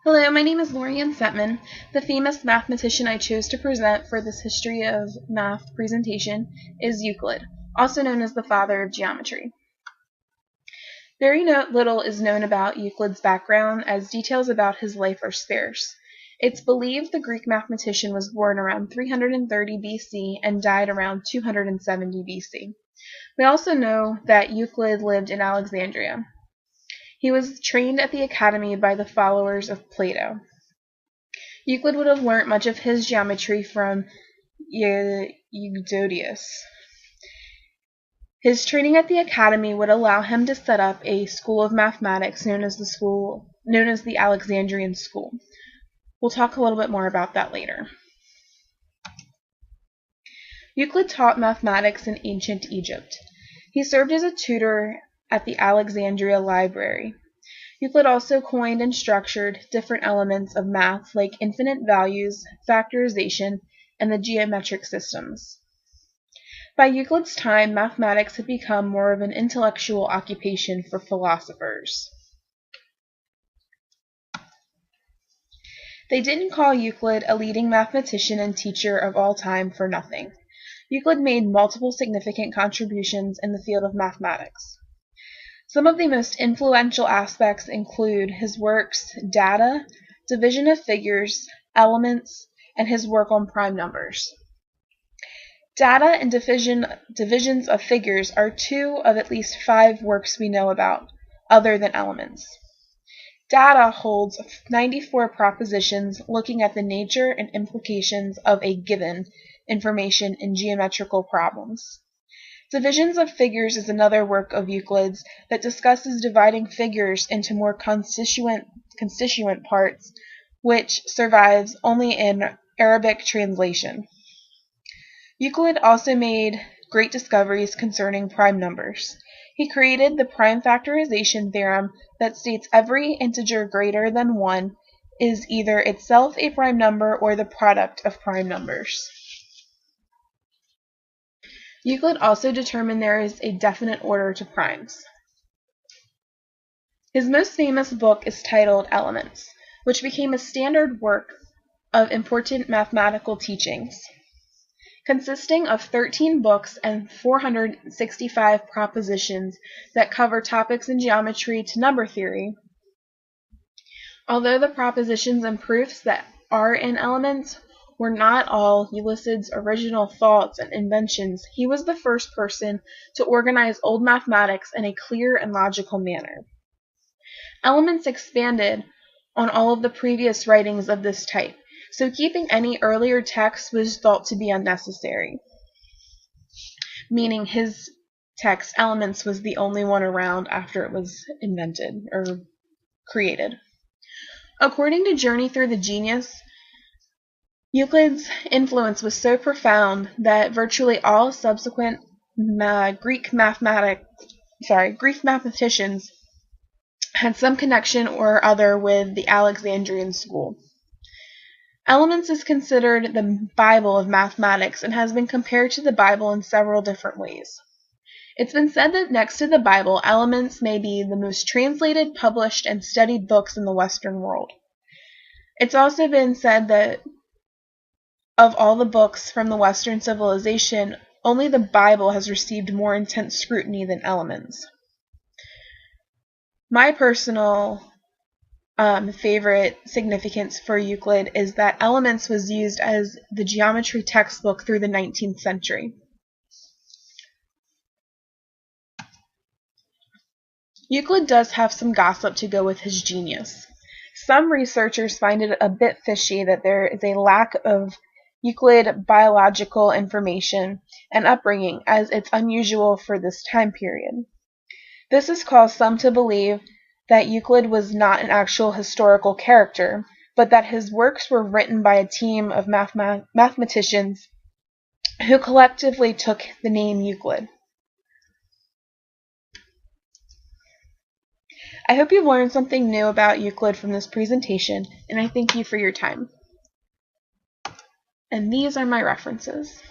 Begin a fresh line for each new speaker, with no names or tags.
Hello, my name is Lorianne Setman. The famous mathematician I chose to present for this history of math presentation is Euclid, also known as the father of geometry. Very little is known about Euclid's background, as details about his life are sparse. It's believed the Greek mathematician was born around 330 BC and died around 270 BC. We also know that Euclid lived in Alexandria. He was trained at the academy by the followers of Plato. Euclid would have learnt much of his geometry from Eudodius. His training at the academy would allow him to set up a school of mathematics known as the Alexandrian School. We'll talk a little bit more about that later. Euclid taught mathematics in ancient Egypt. He served as a tutor at the Alexandria Library. Euclid also coined and structured different elements of math like infinite values, factorization, and the geometric systems. By Euclid's time, mathematics had become more of an intellectual occupation for philosophers. They didn't call Euclid a leading mathematician and teacher of all time for nothing. Euclid made multiple significant contributions in the field of mathematics. Some of the most influential aspects include his works Data, Division of Figures, Elements, and his work on prime numbers. Data and divisions of figures are two of at least 5 works we know about, other than Elements. Data holds 94 propositions looking at the nature and implications of a given information in geometrical problems. Divisions of Figures is another work of Euclid's that discusses dividing figures into more constituent parts, which survives only in Arabic translation. Euclid also made great discoveries concerning prime numbers. He created the prime factorization theorem that states every integer greater than 1 is either itself a prime number or the product of prime numbers. Euclid also determined there is a definite order to primes. His most famous book is titled Elements, which became a standard work of important mathematical teachings. Consisting of 13 books and 465 propositions that cover topics in geometry to number theory. Although the propositions and proofs that are in Elements were not all Euclid's original thoughts and inventions, he was the first person to organize old mathematics in a clear and logical manner. Elements expanded on all of the previous writings of this type, so keeping any earlier text was thought to be unnecessary, meaning his text, Elements, was the only one around after it was invented or created. According to Journey Through the Genius, Euclid's influence was so profound that virtually all subsequent Greek mathematicians had some connection or other with the Alexandrian school. Elements is considered the Bible of mathematics and has been compared to the Bible in several different ways. It's been said that next to the Bible, Elements may be the most translated, published, and studied books in the Western world. It's also been said that of all the books from the Western civilization, only the Bible has received more intense scrutiny than Elements. My personal favorite significance for Euclid is that Elements was used as the geometry textbook through the 19th century. Euclid does have some gossip to go with his genius. Some researchers find it a bit fishy that there is a lack of Euclid biological information and upbringing, as it's unusual for this time period. This has caused some to believe that Euclid was not an actual historical character, but that his works were written by a team of mathematicians who collectively took the name Euclid. I hope you've learned something new about Euclid from this presentation, and I thank you for your time. And these are my references.